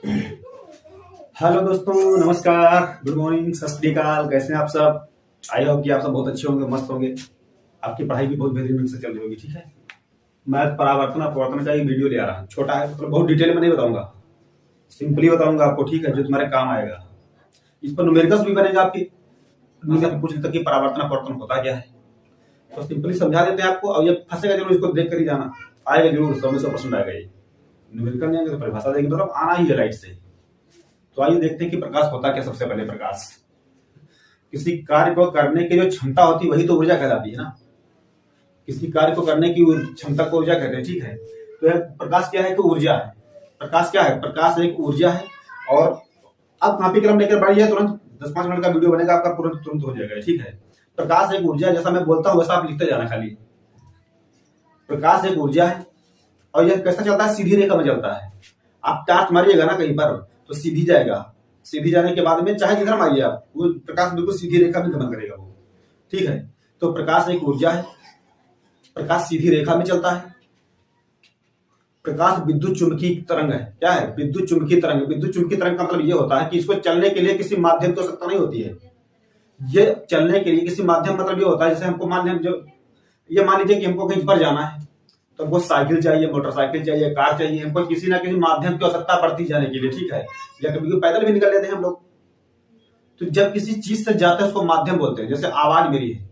Hello दोस्तों, नमस्कार, good morning, सत श्री अकाल। कैसे हैं आप सब? आई होप कि आप सब बहुत अच्छे होंगे, मस्त होंगे। आपकी पढ़ाई भी बहुत बेहतरीन से चल रही होगी। ठीक है, मैं परावर्तन अपवर्तन का एक वीडियो ले आ रहा हूँ। छोटा है, मतलब बहुत डिटेल में नहीं बताऊंगा, सिंपली बताऊंगा आपको। ठीक है, जो तुम्हारे काम आएगा। इस पर न्यूमेरिकल्स भी बनेगा आपकी। पूछ लेता कि परावर्तन अपवर्तन होता क्या है, तो सिंपली समझा देते हैं आपको। और ये फंसेगा जरूर, इसको देख कर ही जाना। आएगा जरूर, 100% आएगा। ये न्यूमेरिकल नहीं आएगा तो परिभाषा देगी, मतलब आना ही है राइट से। तो आइए देखते हैं कि प्रकाश होता क्या। सबसे पहले, प्रकाश किसी कार्य को करने की जो क्षमता होती है वही तो ऊर्जा कहलाती है ना। किसी कार्य को करने की क्षमता को ऊर्जा कहते हैं। ठीक है, तो प्रकाश क्या है कि ऊर्जा है। प्रकाश क्या है? प्रकाश एक ऊर्जा है। और अब कॉपी कलम लेकर बैठ जाए, तुरंत 10-5 मिनट का वीडियो बनेगा आपका, तुरंत हो जाएगा। ठीक है, प्रकाश एक ऊर्जा, जैसा मैं बोलता हूँ वैसा आप लिखते जाना खाली। प्रकाश एक ऊर्जा है और यह कैसा चलता है? सीधी रेखा में चलता है। आप टार्च मारिएगा ना कहीं पर तो सीधी जाएगा। सीधी जाने के बाद में चाहे जिधर मारिए आप, वो प्रकाश बिल्कुल सीधी रेखा में गमन करेगा वो। ठीक है, तो प्रकाश एक ऊर्जा है। प्रकाश सीधी रेखा में चलता है। प्रकाश विद्युत चुंबकीय तरंग है। क्या है? विद्युत चुंबकीय तरंग। विद्युत चुंबकीय तरंग का मतलब ये होता है कि इसको चलने के लिए किसी माध्यम की आवश्यकता नहीं होती है। ये चलने के लिए किसी माध्यम मतलब ये होता है, जैसे हमको मान लीजिए कि हमको कहीं पर जाना है, तो हमको साइकिल चाहिए, मोटरसाइकिल चाहिए, कार चाहिए। हमको किसी ना किसी माध्यम की आवश्यकता पड़ती जाने के लिए। ठीक है, या कभी पैदल भी निकल लेते हैं हम लोग। तो जब किसी चीज से जाते हैं उसको माध्यम बोलते हैं। जैसे आवाज मेरी है,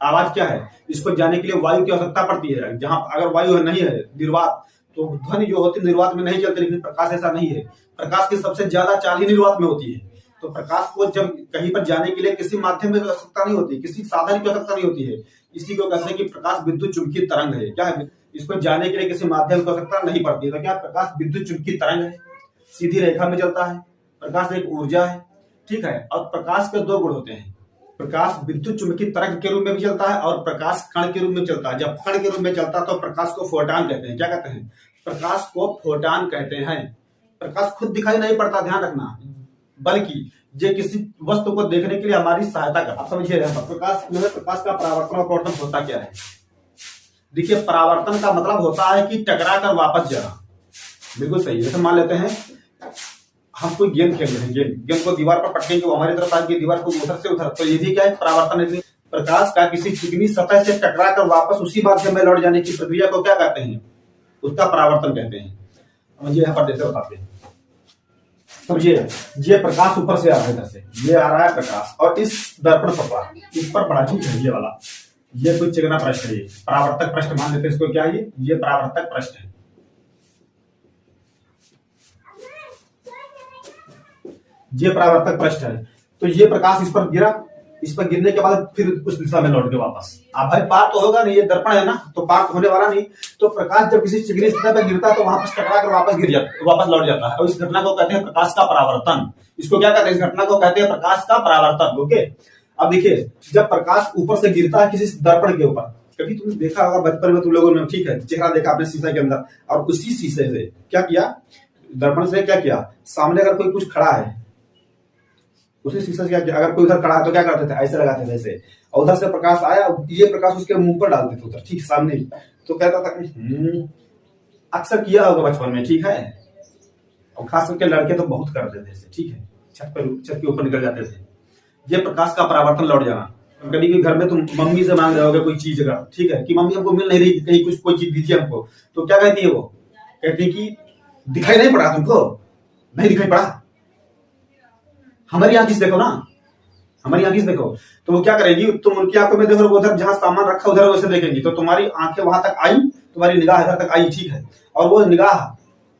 आवाज क्या है? इसको जाने के लिए वायु की आवश्यकता पड़ती है। जहां अगर वायु नहीं है, निर्वात, तो ध्वनि जो होती है निर्वात में नहीं चलती। लेकिन प्रकाश ऐसा नहीं है। प्रकाश की सबसे ज्यादा चाल ही निर्वात में होती है। तो प्रकाश को जब कहीं पर जाने के लिए किसी माध्यम की आवश्यकता नहीं होती, किसी साधन की आवश्यकता नहीं होती है। इसी को कहते हैं कि प्रकाश विद्युत चुंबकीय तरंग है। क्या है? इसको जाने के लिए किसी माध्यम की आवश्यकता नहीं पड़ती है। तो क्या प्रकाश विद्युत चुंबकीय तरंग है, सीधी रेखा में चलता है। प्रकाश एक ऊर्जा है। ठीक है, और प्रकाश के दो गुण होते हैं। प्रकाश विद्युत चुंबकीय तरंग के रूप में भी चलता है और प्रकाश कण के रूप में चलता है। जब कण के रूप में चलता है तो प्रकाश को फोटान कहते हैं। क्या कहते हैं? प्रकाश को फोटान कहते हैं। प्रकाश खुद दिखाई नहीं पड़ता, ध्यान रखना, बल्कि ये किसी वस्तु को देखने के लिए हमारी सहायता करता है। समझिए, प्रकाश जो है, प्रकाश का परावर्तन और अपवर्तन होता क्या है? देखिए, परावर्तन का मतलब होता है कि टकरा कर वापस जाना। बिल्कुल सही। जैसे मान लेते हैं हम कोई गेंद खेल रहे हैं, गेंद को दीवार पर पटकेंगे, वो हमारी तरफ आएगी, दीवार को उधर से उधर, तो ये भी क्या है? परावर्तन है। प्रकाश का किसी चिकनी सतह से टकरा कर वापस उसी माध्यम में लौट जाने की प्रक्रिया को क्या कहते हैं? उसका परावर्तन कहते हैं। समझिए, यहाँ पर जैसे बताते हैं। समझिए, ये प्रकाश ऊपर से आ रहा है, इधर से ये आ रहा है प्रकाश, और इस दर्पण पर पड़ा, इस पर पड़ा। ठीक है, ये वाला, ये कोई चिकना पृष्ठ है, ये परावर्तक पृष्ठ मान लेते हैं इसको। क्या है? ये परावर्तक पृष्ठ है। ये परावर्तक पृष्ठ है। तो ये प्रकाश इस पर गिरा, इस पर गिरने के बाद फिर उस दिशा में लौट के वापस। अब भाई पार तो होगा नहीं, ये दर्पण है ना, तो पार होने वाला नहीं। तो प्रकाश जब किसी चिकनी सतह पर गिरता है तो वहां पर टकरा कर वापस लौट जाता है। और इस घटना को कहते हैं प्रकाश का परावर्तन। इसको क्या कहते हैं? इस घटना को कहते हैं प्रकाश का परावर्तन। ओके, अब देखिए, जब प्रकाश ऊपर से गिरता है किसी दर्पण के ऊपर, कभी तुमने देखा होगा बचपन में तुम लोगों ने, ठीक है, चेहरा देखा आपने शीशे के अंदर, और उसी शीशे से क्या किया? दर्पण से क्या किया? सामने अगर कोई कुछ खड़ा है, उसी शीशे से क्या किया? अगर कोई उधर खड़ा है तो क्या करते थे? ऐसे लगाते थे ऐसे, और उधर से प्रकाश आया, ये प्रकाश उसके मुंह पर डालते थे उधर, ठीक सामने ही। तो कहता था, अक्सर किया होगा बचपन में। ठीक है, और खास करके लड़के तो बहुत करते थे ऐसे। ठीक है, छत के ऊपर निकल जाते थे। ये प्रकाश का परावर्तन लौट जाना। कभी भी घर में तुम मम्मी से मांग रहे होगे कोई चीज का, ठीक है, कि मम्मी हमको मिल नहीं रही, कहीं कुछ कोई चीज दीजिए हमको, तो क्या कहती है वो? कहती है कि दिखाई नहीं पड़ा तुमको? नहीं दिखाई पड़ा? हमारी आंखों से देखो ना, हमारी आंखों से देखो। तो वो क्या करेगी? तुम उनकी आंखों में देखो, उधर जहां सामान रखा उधर वैसे देखेंगी, तो तुम्हारी आंखें वहां तक आई, तुम्हारी निगाह इधर तक आई। ठीक है, और वो निगाह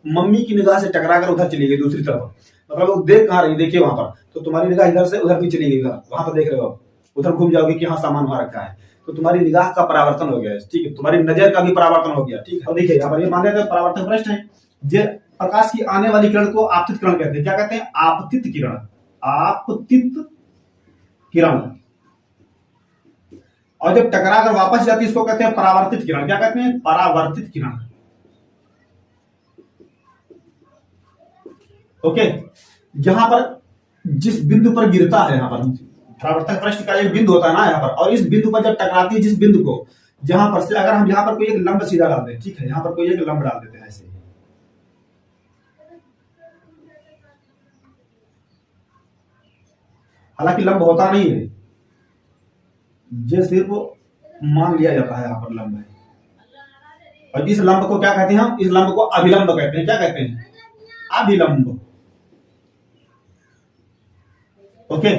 मम्मी की निगाह से टकरा कर उधर चली गई दूसरी तरफ। मतलब वो देख कहां रही? देखिए वहां पर, तो तुम्हारी निगाह इधर से उधर भी चली गई, वहां पर देख रहे हो, उधर घूम जाओगे कि हाँ सामान वहां रखा है, तो तुम्हारी निगाह का परावर्तन हो गया। ठीक है, तुम्हारी नजर का भी परावर्तन हो गया। ठीक है, और देखिए यहाँ पर ये मान लेते हैं परावर्तन पृष्ठ है। ये प्रकाश की आने वाली किरण को आपतित किरण कहते हैं। क्या कहते हैं? आपतित किरण। आपतित किरण। और जब टकरा कर वापस जाती है इसको कहते हैं परावर्तित किरण। क्या कहते हैं? परावर्तित किरण। ओके, यहां पर जिस बिंदु पर गिरता है, यहां पर परावर्तक पृष्ठ का एक बिंदु होता है ना यहाँ पर, और इस बिंदु पर जब टकराती है जिस बिंदु को, जहां पर से अगर हम यहाँ पर कोई एक लंब सीधा डाल दें, ठीक है, यहाँ पर कोई एक लंब डाल देते हैं ऐसे, हालांकि लंब होता नहीं है, ये सिर्फ मान लिया जाता है यहाँ पर लंब है। और इस लंब को क्या कहते हैं हम? इस लंब को अभिलंब कहते हैं। क्या कहते हैं? अभिलंब। ओके।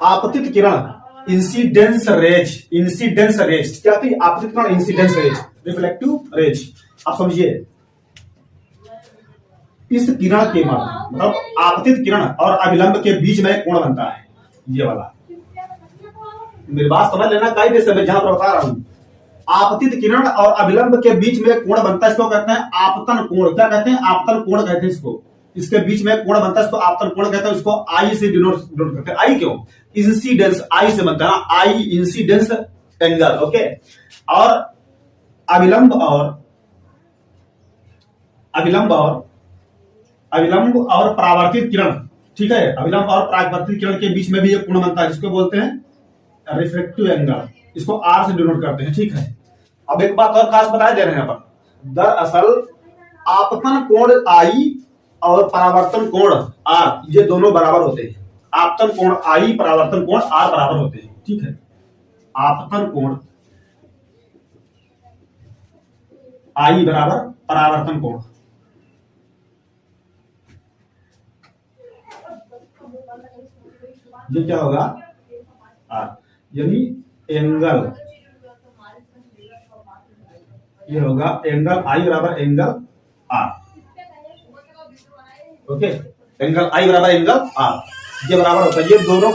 आपतित किरण, इंसिडेंस रेज, इंसिडेंस रेज क्या होती है? आपतित किरण, इंसिडेंस रेज, रिफ्लेक्टिव रेज। आप समझिए, इस किरण के माध्यम मतलब आपतित किरण और अभिलंब के बीच में कोण बनता है, ये वाला। मेरी बात समझ लेना, कायदे से मैं जहां पर बता रहा हूं, आपतित किरण और अभिलंब के बीच में कोण बनता है, इसको कहते हैं आपतन कोण। क्या कहते हैं? आपतन कोण कहते हैं इसको। इसके बीच में कोण बनता है, इसको आपतन कोण कहते हैं। इसको आई से डिनोट करते हैं। आई क्यों? इंसिडेंस आई से बनता है ना, आई इंसिडेंस एंगल। ओके। और अभिलंब और परावर्तित किरण, ठीक है, अभिलंब और परावर्तित किरण के बीच में भी एक कोण बनता है, जिसको बोलते हैं रिफ्रैक्टिव एंगल। इसको आर से डिनोट करते हैं, ठीक है। अब एक बात और खास बताए दे रहे हैं अपन, दरअसल आपतन कोण आई और परावर्तन कोण आर, ये दोनों बराबर होते हैं। आपतन कोण आई, परावर्तन कोण आर बराबर होते हैं, ठीक है। आपतन कोण आई बराबर परावर्तन कोण। ये क्या होगा? आर, यानी एंगल, ये होगा एंगल आई बराबर एंगल आर। ओके, एंगल आई बराबर एंगल आर, ये बराबर होता है। ये दोनों,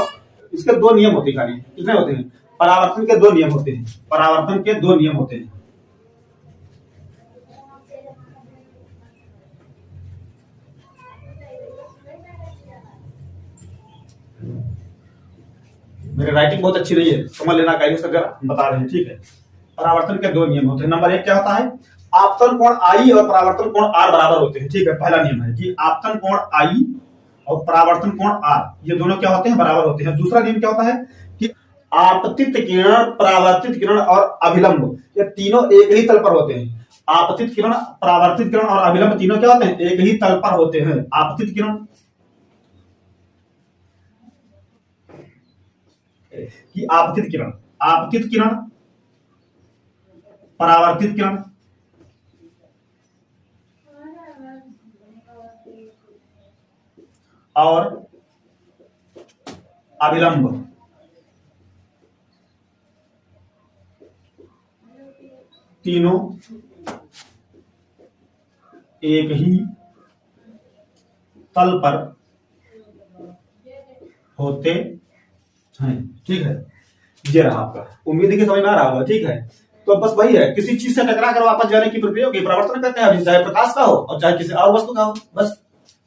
इसके दो नियम होते हैं खाली। कितने होते हैं? परावर्तन के दो नियम होते हैं। परावर्तन के दो नियम होते हैं। मेरी राइटिंग बहुत अच्छी नहीं है, समझ लेना, कायदे से बता रहे हैं, ठीक है। परावर्तन के दो नियम होते हैं। नंबर एक क्या होता है? आपतन कोण आई और परावर्तन कोण आर बराबर होते हैं, ठीक है। पहला नियम है कि आपतन कोण आई और परावर्तन कोण आर, ये दोनों क्या होते हैं? बराबर होते हैं। दूसरा नियम क्या होता है कि आपतित किरण, परावर्तित किरण और अभिलंब, ये तीनों एक ही तल पर होते हैं। आपतित किरण, परावर्तित किरण और अभिलंब तीनों क्या होते हैं? एक ही तल पर होते हैं। आपतित किरण कि आपतित किरण, परावर्तित किरण और अभिलंब तीनों एक ही तल पर होते हैं, ठीक है। ये रहा आपका, उम्मीद है कि समझ में आ रहा होगा, ठीक है। तो बस वही है, किसी चीज से टकरा कर वापस जाने की प्रक्रिया की परावर्तन करते हैं, चाहे प्रकाश का हो और चाहे किसी और वस्तु का हो। बस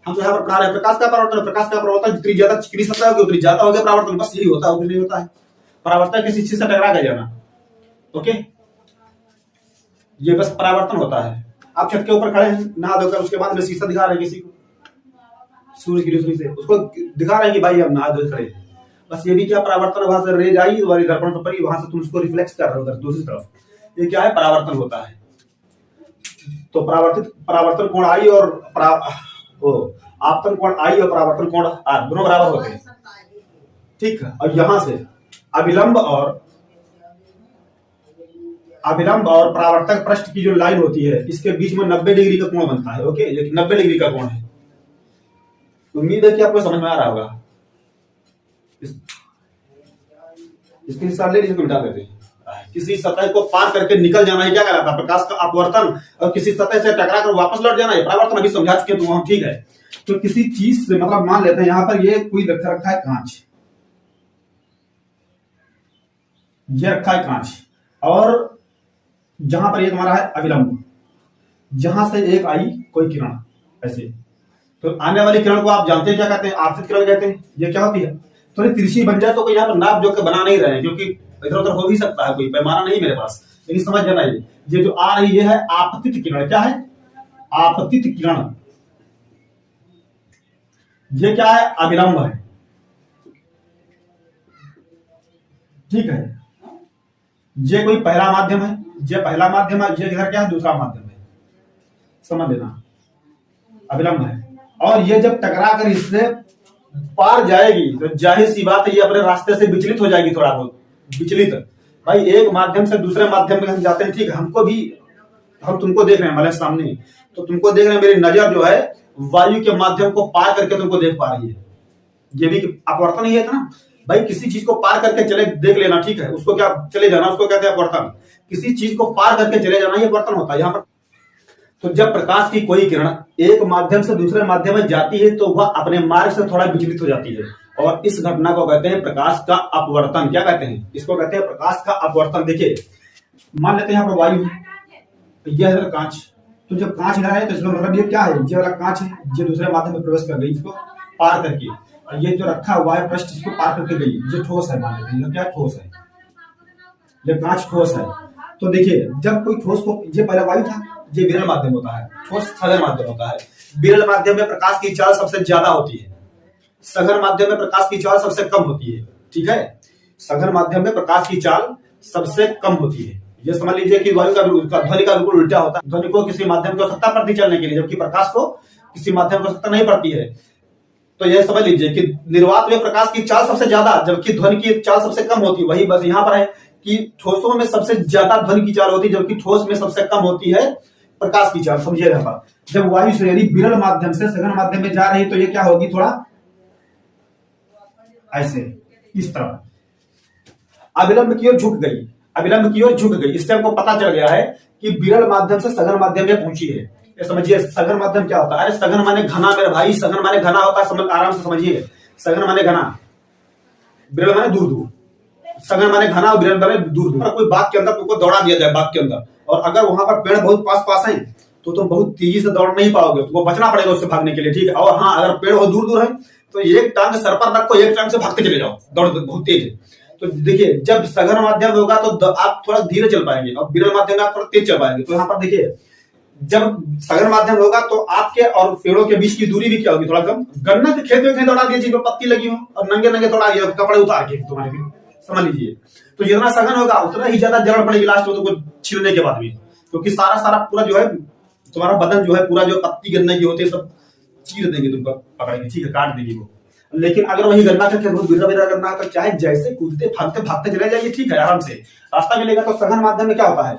हम तो यहाँ पर पढ़ा रहे हैं प्रकाश का परावर्तन। प्रकाश का परावर्तन जितनी ज्यादा चिकनी सतह होगी उतनी ज्यादा होगा परावर्तन, बस यही होता है, उतनी नहीं होता है परावर्तन, किसी चीज से टकरा कर जाना। ओके, ये बस परावर्तन होता है। आप छत के ऊपर खड़े हैं नहा धोकर, उसके बाद में शीशा दिखा रहे हैं किसी को, सूरज की रोशनी से उसको दिखा रहे हैं कि भाई हम नहा धो खड़े, बस ये भी क्या परावर्तन, वहां से रेज आई, तुम्हारी दर्पण पर पड़ी, वहां से तुम उसको रिफ्लेक्ट कर रहे हो उधर दूसरी तरफ, ये क्या है? परावर्तन होता है। तो परावर्तन कोण आई और आपतन कोण आई और परावर्तन कोण आर दोनों बराबर होते हैं, ठीक है। और यहां से अभिलंब और परावर्तक पृष्ठ की जो लाइन होती है, इसके बीच में 90 डिग्री का कोण बनता है। ओके, ये 90 डिग्री का कोण है। उम्मीद है कि आपको समझ में आ रहा होगा। इसके हिसाब ले लीजिए, मिटा देते हैं। किसी सतह को पार करके निकल जाना है क्या कहलाता है? प्रकाश का अपवर्तन। और किसी सतह से टकरा कर वापस लौट जाना है परावर्तन। अभी समझा चुके तो हम, ठीक है। तो किसी चीज से, मतलब मान लेते हैं यहां पर ये कोई रखा है कांच, ये रखा है कांच, और जहां पर ये तुम्हारा है अभिलंब, जहां से एक आई कोई किरण ऐसे, तो आने वाली किरण को आप जानते हैं क्या कहते हैं? आपतित किरण कहते हैं। ये क्या होती है? थोड़ी तिरछी बन जाए तो कोई यहाँ पर नाप जोक के बना नहीं रहे हैं, क्योंकि इधर उधर हो भी सकता है, कोई पैमाना नहीं मेरे पास, लेकिन समझ जाना ये जो आ रही है आपतित किरण। क्या है? आपतित किरण। ये क्या है? अभिलंब है, ठीक है। ये कोई पहला माध्यम है, ये पहला माध्यम है, ये इधर क्या है? दूसरा माध्यम है, समझ लेना, अभिलंब है। और ये जब टकरा कर इससे पार जाएगी तो जाहिर सी बात है ये अपने रास्ते से विचलित हो जाएगी, थोड़ा बहुत विचलित। भाई एक माध्यम से दूसरे माध्यम में हम जाते हैं, ठीक है, हमको भी, हम तुमको देख रहे हैं हमारे सामने, तो तुमको देख रहे हैं, मेरी नजर जो है वायु के माध्यम को पार करके तुमको देख पा रही है। ये भी अपवर्तन ही है ना भाई। किसी चीज को पार करके चले देख लेना, ठीक है, उसको क्या चले जाना, उसको कहते हैं अपवर्तन। किसी चीज को पार करके चले जाना ये अपवर्तन होता है यहाँ पर। तो जब प्रकाश की कोई किरण एक माध्यम से दूसरे माध्यम में जाती है तो वह अपने मार्ग से थोड़ा विचलित हो जाती है, और इस घटना को कहते हैं प्रकाश का अपवर्तन। क्या कहते हैं इसको? कहते हैं प्रकाश का अपवर्तन। देखिए मान लेते हैं यहाँ पर वायु, यह है कांच, तो जब कांच इधर है तो इसका मतलब ये क्या है, ये वाला कांच है, ये दूसरे माध्यम में प्रवेश कर गई इसको पार करके, और ये जो रखा हुआ है पृष्ठ इसको पार करके गई, ये ठोस है, मान लेते हैं क्या ठोस है, ये कांच ठोस है। तो देखिए जब कोई ठोस को, ये पहला वायु था, ये विरल माध्यम होता है, ठोस सघन माध्यम होता है। विरल माध्यम में प्रकाश की चाल सबसे ज्यादा होती है, सघन माध्यम में प्रकाश की चाल सबसे कम होती है, ठीक है। सघन माध्यम में प्रकाश की चाल सबसे कम होती है। ये समझ लीजिए कि वायु का ध्वनि का बिल्कुल उल्टा होता है। ध्वनि को किसी माध्यम की आवश्यकता पड़ती चलने के लिए, जबकि प्रकाश को किसी माध्यम की आवश्यकता नहीं पड़ती है। तो यह समझ लीजिए कि निर्वात में प्रकाश की चाल सबसे ज्यादा, जबकि ध्वनि की चाल सबसे कम होती है। वही बस यहाँ पर है कि ठोसों में सबसे ज्यादा ध्वनि की चाल होती है, जबकि ठोस में सबसे कम होती है प्रकाश की चाल। समझिए यहाँ पर जब वायु श्रेणी विरल माध्यम से सघन माध्यम में जा रही तो ये क्या होगी, थोड़ा ऐसे इस तरह अविलंब की ओर झुक गई, अविलंब की ओर झुक गई। इससे हमको पता चल गया है कि विरल माध्यम से सघन माध्यम में पहुंची है। ये समझिए सघन माध्यम क्या होता है। अरे सघन माने घना मेरे भाई, सघन माने घना होता है, समझ आराम से समझिए। सघन माने घना, विरल माने दूर दूर। सघन माने घना और विरल माने दूर दूर। कोई बाग के अंदर तुमको दौड़ा दिया जाए, बाग के अंदर, और अगर वहां पर पेड़ बहुत पास पास हैं तो तुम बहुत तेजी से दौड़ नहीं पाओगे, तुमको बचना पड़ेगा उससे भागने के लिए, ठीक है। और हाँ अगर पेड़ बहुत दूर दूर है तो एक टांग सर पर रखो, एक टांग से भागते चले जाओ, दौड़ बहुत तेज है। तो देखिए जब सघन माध्यम होगा तो आप थोड़ा धीरे चल पाएंगे, और विरल माध्यम में आप थोड़ा तेज चल पाएंगे। तो यहाँ पर देखिए जब सघन माध्यम होगा तो आपके और पेड़ों के बीच की दूरी भी क्या होगी, थोड़ा कम। गन्ना के खेत में कहीं दौड़ा दिए जिसमें पत्ती लगी हो, और नंगे नंगे थोड़ा कपड़े उतार के तुम्हारे भी, समझ लीजिए। तो जितना सघन होगा उतना ही ज्यादा जलन पड़ेगी लास्ट में तुमको छीलने के बाद भी, क्योंकि सारा सारा पूरा जो है तुम्हारा बदन जो है पूरा, जो पत्ती गन्ने की होती है सब चीर देंगे तुमको, पकड़ेंगे, ठीक है, काट देंगे वो। लेकिन अगर वही गन्ना का खेत बहुत बिरला करना है तो चाहे जैसे कूदते भागते भागते चले जाइए, ठीक है, आराम से रास्ता मिलेगा। तो सघन माध्यम में क्या होता है,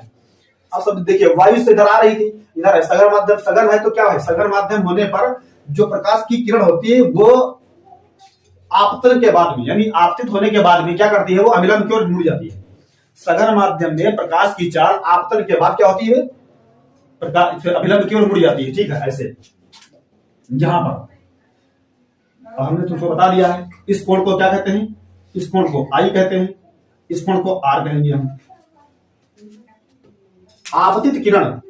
आप सब देखिए वायु से इधर आ रही थी, इधर है सघन माध्यम। सघन है तो क्या है, सघन माध्यम होने पर जो प्रकाश की किरण होती है वो आपतन के बाद में, यानी आपतित होने के बाद में क्या करती है, वो अविलंब की ओर मुड़ जाती है। सघन माध्यम में प्रकाश की चाल आपतन के बाद क्या होती है, प्रकाश अविलंब की ओर मुड़ जाती है, ठीक है, ऐसे यहां पर। और हमने तुमको बता दिया है इस कोण को क्या कहते हैं, इस कोण को आई कहते हैं, इस कोण को आर कहेंगे हम। आपतित किरण,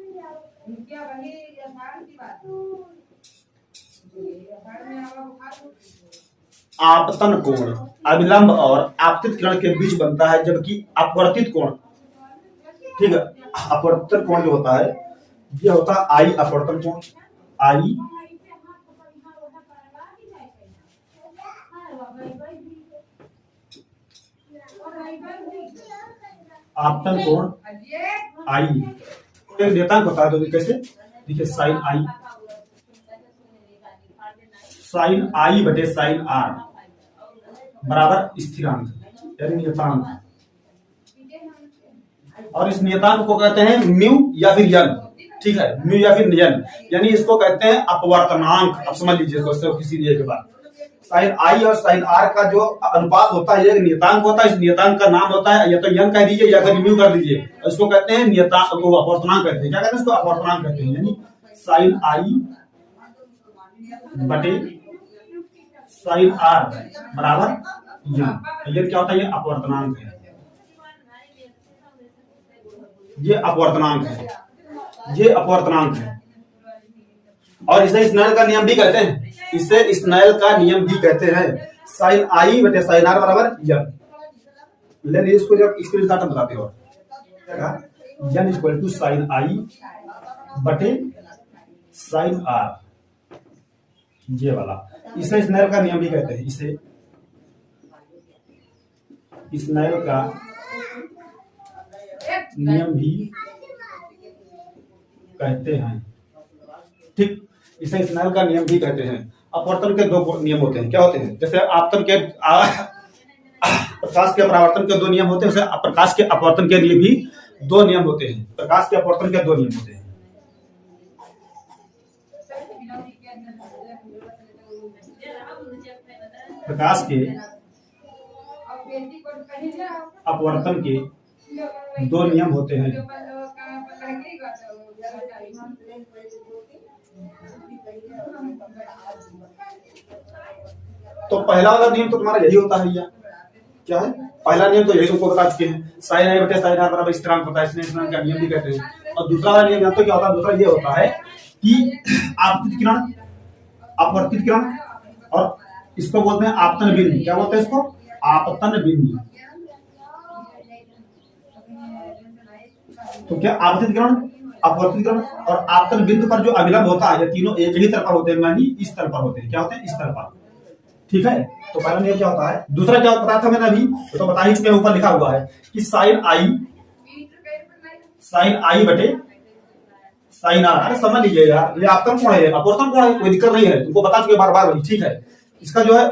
आपतन कोण अविलंब और आपतित किरण के बीच बनता है, जबकि अपवर्तित कोण, ठीक है, अपवर्तन कोण जो होता है ये होता है आई अपवर्तन कोण, आई आपतन कोण आई। एक नियतांक होता है, तो कैसे देखिए साइन आई, साइन आई बटे साइन आर बराबर स्थिरांक, यानी नियतांक। और इस नियतांक को कहते हैं म्यू या फिर यन, ठीक है, म्यू या फिर यन, यानी इसको कहते हैं अपवर्तनांक। अब समझ लीजिए दोस्तों किसी दिए के बाद साइन आई और साइन आर का जो अनुपात होता है, एक नियतांक होता है। इस नियतांक का नाम होता है या तो यन कह दीजिए या फिर म्यू कर दीजिए, इसको कहते हैं नियतांक, को अपवर्तनांक कहते हैं। क्या कहते हैं इसको, अपवर्तनांक कहते हैं। यानी साइन आई बटे साइन आर बराबर यन, ये क्या होता है, ये अपवर्तनांक है, ये अपवर्तनांक है, ये अपवर्तनांक है। और इसे स्नेल का नियम भी कहते हैं, इसे स्नेल का नियम भी कहते हैं। साइन आई बटे साइन आर बराबर यन। लेकिन इसको जब स्क्रीन शॉट बताते हो, यन इक्वल टू साइन आई बटे साइन आर, ये वाला, इसे स्नेल का नियम भी कहते हैं, इसे स्नेल का नियम भी कहते हैं, ठीक, इसे स्नेल का नियम भी कहते हैं। अपवर्तन के दो नियम होते हैं। क्या होते हैं? जैसे आपतन के प्रकाश के परावर्तन के दो नियम होते हैं, वैसे प्रकाश के अपवर्तन के लिए भी दो नियम होते हैं। प्रकाश के अपवर्तन के दो नियम होते हैं। प्रकाश के अपवर्तन के दो नियम होते हैं। तो पहला वाला नियम तो तुम्हारा यही होता है भैया। क्या है पहला नियम? तो यही तुमको बता चुके हैं, साइन आई बटे साइन आर बराबर स्थिरांक होता है, इसमें स्थिरांक का नियम भी कहते हैं। और दूसरा वाला नियम जानते हो क्या होता है? दूसरा ये होता है कि आपतित किरण, अपवर्तित किरण, और इसको बोलते हैं आपतन बिंदु। क्या बोलते हैं इसको? आपतन बिंदु। तो क्या आपतित किरण, अपवर्तित किरण और आपतन बिंदु पर जो अभिलंब होता है, ये तीनों एक ही तरफ होते हैं, यानी इस तरफ होते हैं। क्या होते हैं? इस तरफ पर। ठीक है, तो पहला नियम क्या होता है। दूसरा क्या बताया था मैंने अभी, तो बता ही चुके, ऊपर लिखा हुआ है कि साइन आई बटे साइन आर। अरे समझ लीजिए यार, ये आपतन कोण है, अपवर्तन कोण है, कोई दिक्कत नहीं है, तुमको बता चुके बार बार वही। ठीक है, इसका जो है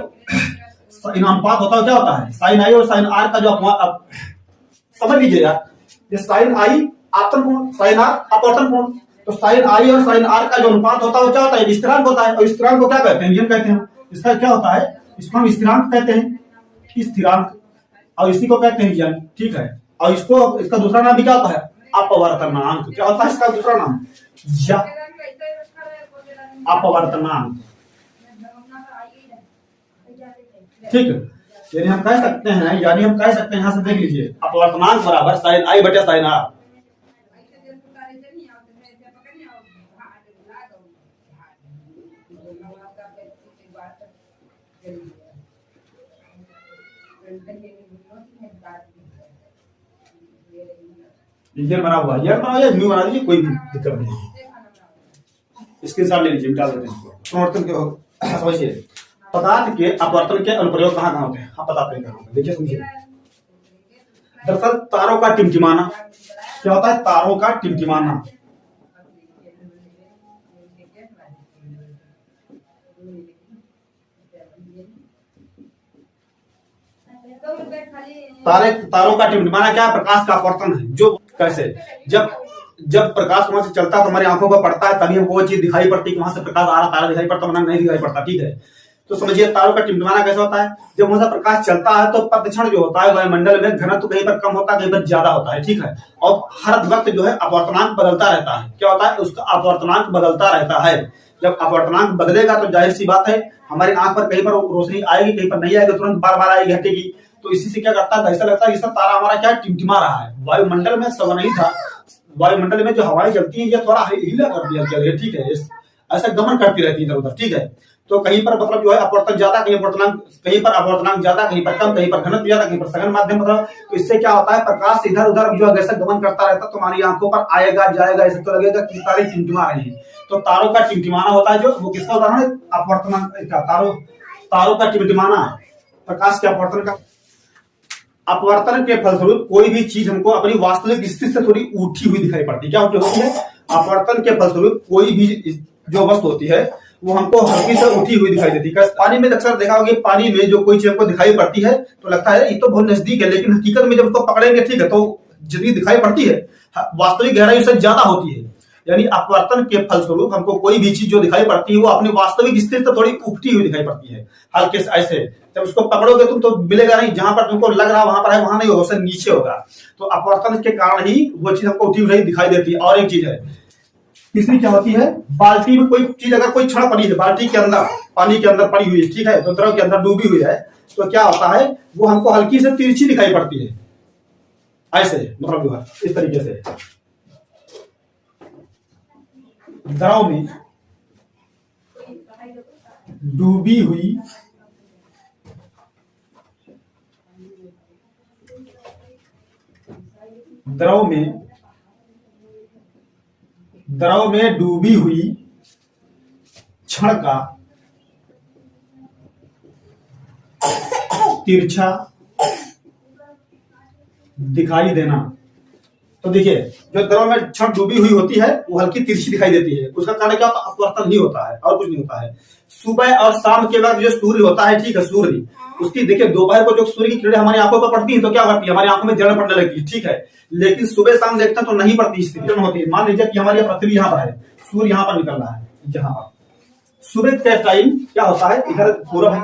अनुपात होता है, क्या होता है? साइन आई और साइन आर का जो समझ लीजिए यार, ये साइन आई आपतन कोण, साइन आर अपवर्तन कोण। तो साइन आई और साइन आर का जो अनुपात होता है, क्या होता है? स्थिरांक होता है। और स्थिरांक को क्या कहते हैं? नियम कहते हैं। इसका क्या होता है? इसको हम स्थिरांक कहते हैं, स्थिरांक, और इसी को कहते हैं यन। ठीक है, और इसको, इसका दूसरा नाम भी क्या होता है? अपवर्तनांक। क्या होता है इसका दूसरा नाम? या अपवर्तनांक। ठीक है, यानी हम कह सकते हैं, यहां से देख लीजिए, अपवर्तनांक बराबर साइन आई बटे साइन आर। ईयर बना हुआ, ईयर बना हुआ, म्यू बना दीजिए, कोई भी दिक्कत नहीं। स्क्रीनशॉट ले लीजिए, मिटा देते हैं इसको। अपवर्तन के समझिए, पदार्थ के अपवर्तन के अनुप्रयोग कहाँ कहाँ होते हैं, आप बताते हैं कहाँ। देखिए समझिए, दरअसल तारों का टिमटिमाना। क्या होता है? तारों का टिमटिमाना। तारों का टिमटिमाना क्या है? प्रकाश का अपवर्तन है। जो कैसे? जब प्रकाश वहां से चलता है तो हमारी आंखों पर पड़ता है, तभी हमको वो चीज दिखाई पड़ती है कि वहां से प्रकाश आ रहा, तारा दिखाई पड़ता, वरना नहीं दिखाई पड़ता। ठीक है, तो समझिए तारों का टिमटिमाना कैसे होता है? जब वहां से प्रकाश चलता है तो प्रतिक्षण जो होता है वायुमंडल में घनत्व कहीं पर कम होता है, कहीं पर ज्यादा होता है। ठीक है, और हर वक्त जो है अपवर्तनांक बदलता रहता है। क्या होता है? उसका अपवर्तनांक बदलता रहता है। जब अपवर्तनांक बदलेगा तो जाहिर सी बात है हमारी आंख पर कहीं पर रोशनी आएगी, कहीं पर नहीं आएगी, तुरंत बार बार आएगी, घटेगी। तो इसी से क्या करता है? ऐसा लगता है कि सब तारा हमारा क्या टिमटिमा रहा है। वायुमंडल में सब नहीं था, वायुमंडल में जो हवाएं चलती है ये थोड़ा हीला कर दिया गया। ठीक है, ऐसा गमन करती रहती है इधर उधर। ठीक है, तो कहीं पर मतलब जो है अपवर्तन ज्यादा, कहीं पर अपवर्तनांक ज्यादा, कहीं पर कम, कहीं पर घनत्व ज्यादा, कहीं पर सघन माध्यम। मतलब तो इससे क्या होता है? प्रकाश इधर उधर जो जैसा गमन करता रहता है, तुम्हारी आंखों पर आएगा जाएगा, ऐसे तो लगेगा कि तारे टिमटिमा रहे हैं। तो तारों का टिमटिमाना होता है, जो वो किसका उदाहरण है? अपवर्तनांक का। तारों का टिमटिमाना प्रकाश के अपवर्तन का। अपवर्तन के फलस्वरूप कोई भी चीज हमको अपनी वास्तविक स्थिति से थोड़ी उठी हुई दिखाई पड़ती है। क्या होती है? अपवर्तन के फलस्वरूप कोई भी जो वस्तु होती है वो हमको हल्की से उठी हुई दिखाई देती है। पानी में अक्सर देखा होगा, पानी में जो कोई चीज हमको दिखाई पड़ती है तो लगता है ये तो बहुत नजदीक है, लेकिन हकीकत में जब उसको पकड़ेंगे, ठीक है, तो जितनी दिखाई पड़ती है वास्तविक गहराई उससे ज्यादा होती है। यानी अपवर्तन के फलस्वरूप हमको कोई भी चीज जो दिखाई पड़ती है वो अपनी वास्तविक स्थिति से थोड़ी उठती हुई दिखाई पड़ती है, हल्के से ऐसे। जब उसको पकड़ोगे तुम तो मिलेगा नहीं, जहां पर तुमको लग रहा वहां पर है, वहां नहीं होगा, उससे नीचे होगा। तो अपवर्तन के कारण ही वो चीज हमको उठी हुई दिखाई देती है। और एक चीज है, तीसरी क्या होती है? बाल्टी में कोई चीज अगर कोई क्षण पड़ी है, बाल्टी के अंदर, पानी के अंदर पड़ी हुई है, ठीक है, तो द्रव के अंदर डूबी हुई है, तो क्या होता है? वो हमको हल्की से तिरछी दिखाई पड़ती है, ऐसे, मतलब जो है इस तरीके से। द्रव में डूबी हुई द्रव में डूबी हुई क्षण का तिरछा दिखाई देना तो देखिए, जो द्रव में क्षण डूबी हुई होती है वो हल्की तिरछी दिखाई देती है। उसका कारण क्या होता है? अपवर्तन ही होता है और कुछ नहीं होता है। सुबह और शाम के वक्त जो सूर्य होता है, ठीक है, सूर्य, उसकी देखिए दोपहर को जो सूर्य की किरणें हमारी आंखों पर पड़ती है तो क्या करती है? हमारी आंखों में जलन पड़ने लगती है, ठीक है। लेकिन सुबह शाम देखते हैं तो नहीं पड़ती, किरण होती है। मान लीजिए कि हमारी पृथ्वी यहाँ पर है, सूर्य यहाँ पर निकल रहा है, यहाँ पर सुबह के टाइम क्या होता है? इधर पूरब है,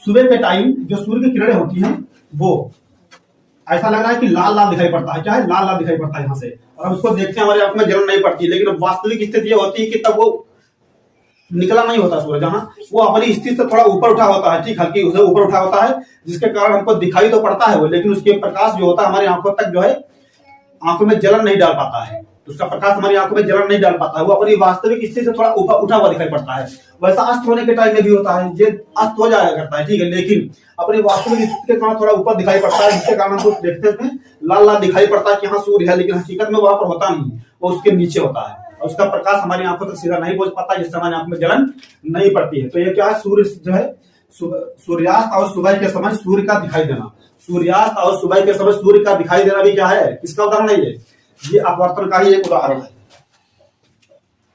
सुबह के टाइम जो सूर्य की किरणें होती हैं वो ऐसा लग रहा है कि लाल लाल दिखाई पड़ता है। क्या है? लाल लाल दिखाई पड़ता है यहाँ से, और हम उसको देखते हैं, हमारी आंख में जलन नहीं पड़ती। लेकिन वास्तविक स्थिति ये होती है कि तब वो निकला नहीं होता सूरज, जहां वो अपनी स्थिति से थोड़ा ऊपर उठा होता है, ठीक, हल्की उसे ऊपर उठा होता है, जिसके कारण हमको दिखाई तो पड़ता है वो, लेकिन उसके प्रकाश जो होता है हमारी आंखों तक जो है, आंखों में जलन नहीं डाल पाता है। उसका प्रकाश हमारी आंखों में जलन नहीं डाल पाता है, वो अपनी वास्तविक स्थिति से थोड़ा ऊपर उठा हुआ दिखाई पड़ता है। वैसा अस्त होने के टाइम में भी होता है, ये अस्त हो जाया करता है, ठीक है, लेकिन अपनी वास्तविक स्थिति के कारण थोड़ा ऊपर दिखाई पड़ता है, जिसके कारण हमको देखते हैं लाल लाल दिखाई पड़ता है कि हाँ सूर्य है, लेकिन हकीकत में वहां पर होता नहीं, वो उसके नीचे होता है और उसका प्रकाश हमारी आंखों तक सीधा नहीं पहुंच पाता, जिससे हमारी आंखों में जलन नहीं पड़ती है। तो ये क्या है? सूर्य जो है, सूर्यास्त और सुबह के समय सूर्य का दिखाई देना, सूर्यास्त और सुबह के समय सूर्य का दिखाई देना भी क्या है? किसका उदाहरण है ये अपवर्तन का ही एक उदाहरण है।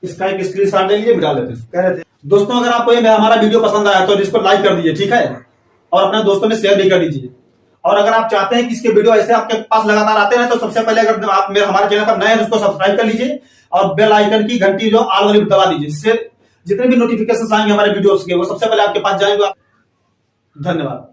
इसका एक स्क्रीनशॉट ले लीजिए, मिटा लेते हैं। कह रहे थे दोस्तों, अगर आपको ये हमारा वीडियो पसंद आया तो इसको लाइक कर दीजिए, ठीक है, और अपने दोस्तों में शेयर भी कर दीजिए। और अगर आप चाहते हैं कि इसके वीडियो ऐसे आपके पास लगातार आते हैं तो सबसे पहले अगर आप हमारे चैनल पर नए हैं उसको सब्सक्राइब कर लीजिए और बेल आइकन की घंटी जो ऑल वाली दबा दीजिए, जिससे जितने भी नोटिफिकेशन आएंगे हमारे वीडियोस के वो सबसे पहले आपके पास जाएंगे। धन्यवाद।